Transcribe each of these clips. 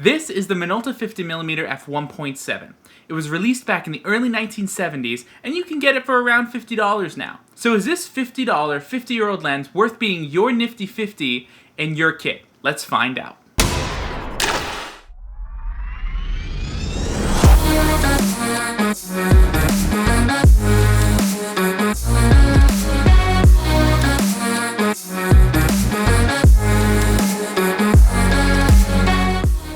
This is the Minolta 50mm f1.7. It was released back in the early 1970s, and you can get it for around $50 now. So is this $50 50-year-old lens worth being your nifty 50 in your kit? Let's find out.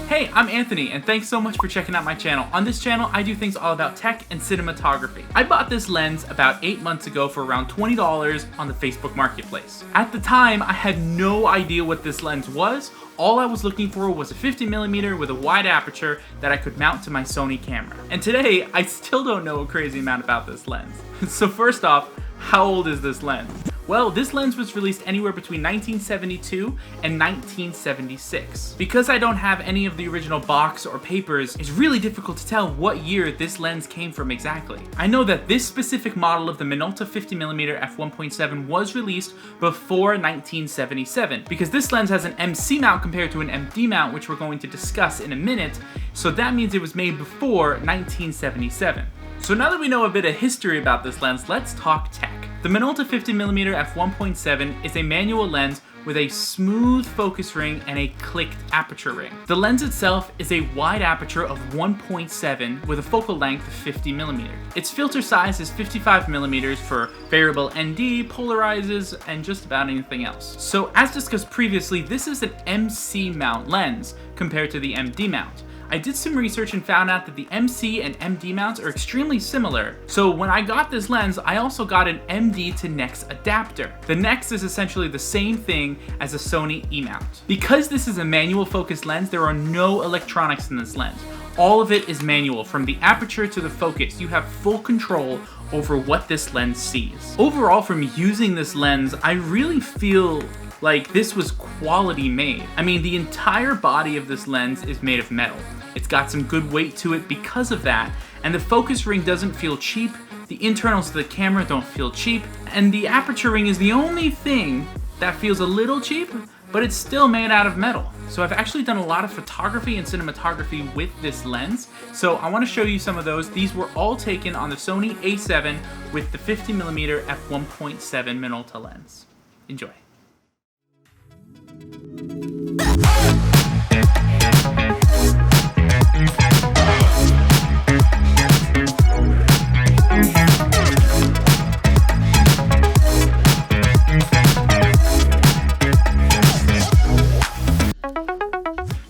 Hey, I'm Anthony, and thanks so much for checking out my channel. On this channel, I do things all about tech and cinematography. I bought this lens about 8 months ago for around $20 on the Facebook Marketplace. At the time, I had no idea what this lens was. All I was looking for was a 50mm with a wide aperture that I could mount to my Sony camera. And today, I still don't know a crazy amount about this lens. So first off, how old is this lens? Well, this lens was released anywhere between 1972 and 1976. Because I don't have any of the original box or papers, it's really difficult to tell what year this lens came from exactly. I know that this specific model of the Minolta 50mm f1.7 was released before 1977, because this lens has an MC mount compared to an MD mount, which we're going to discuss in a minute, so that means it was made before 1977. So now that we know a bit of history about this lens, let's talk tech. The Minolta 50mm f1.7 is a manual lens with a smooth focus ring and a clicked aperture ring. The lens itself is a wide aperture of 1.7 with a focal length of 50mm. Its filter size is 55mm for variable ND, polarizes, and just about anything else. So as discussed previously, this is an MC mount lens compared to the MD mount. I did some research and found out that the MC and MD mounts are extremely similar. So when I got this lens, I also got an MD to NEX adapter. The NEX is essentially the same thing as a Sony E-mount. Because this is a manual focus lens, there are no electronics in this lens. All of it is manual, from the aperture to the focus. You have full control over what this lens sees. Overall, from using this lens, I really feel like this was quality made. I mean, the entire body of this lens is made of metal. It's got some good weight to it because of that, and the focus ring doesn't feel cheap, the internals of the camera don't feel cheap, and the aperture ring is the only thing that feels a little cheap, but it's still made out of metal. So I've actually done a lot of photography and cinematography with this lens, so I want to show you some of those. These were all taken on the Sony a7 with the 50mm f1.7 Minolta lens. Enjoy.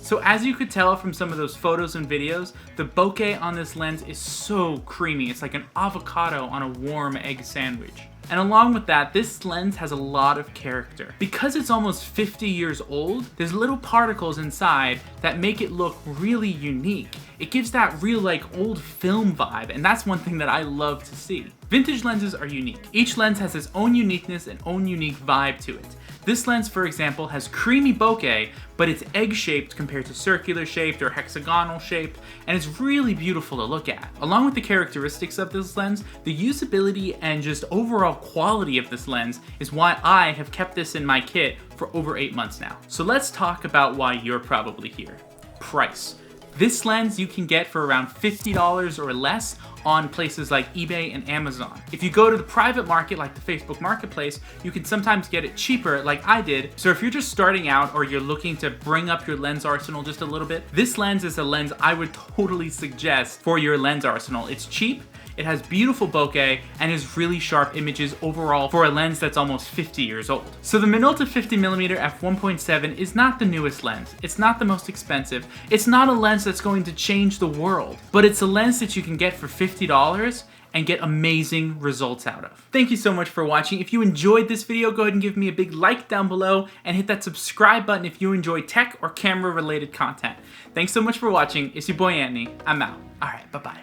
So as you could tell from some of those photos and videos, the bokeh on this lens is so creamy. It's like an avocado on a warm egg sandwich. And along with that, this lens has a lot of character. Because it's almost 50 years old, there's little particles inside that make it look really unique. It gives that real like old film vibe, and that's one thing that I love to see. Vintage lenses are unique. Each lens has its own uniqueness and own unique vibe to it. This lens, for example, has creamy bokeh, but it's egg-shaped compared to circular shaped or hexagonal shaped, and it's really beautiful to look at. Along with the characteristics of this lens, the usability and just overall quality of this lens is why I have kept this in my kit for over 8 months now. So let's talk about why you're probably here. Price. This lens you can get for around $50 or less on places like eBay and Amazon. If you go to the private market like the Facebook Marketplace, you can sometimes get it cheaper like I did. So if you're just starting out or you're looking to bring up your lens arsenal just a little bit, this lens is a lens I would totally suggest for your lens arsenal. It's cheap, it has beautiful bokeh, and is really sharp images overall for a lens that's almost 50 years old. So the Minolta 50mm f1.7 is not the newest lens. It's not the most expensive. It's not a lens that's going to change the world, but it's a lens that you can get for $50 and get amazing results out of. Thank you so much for watching. If you enjoyed this video, go ahead and give me a big like down below and hit that subscribe button if you enjoy tech or camera related content. Thanks so much for watching. It's your boy Anthony. I'm out. All right, bye-bye.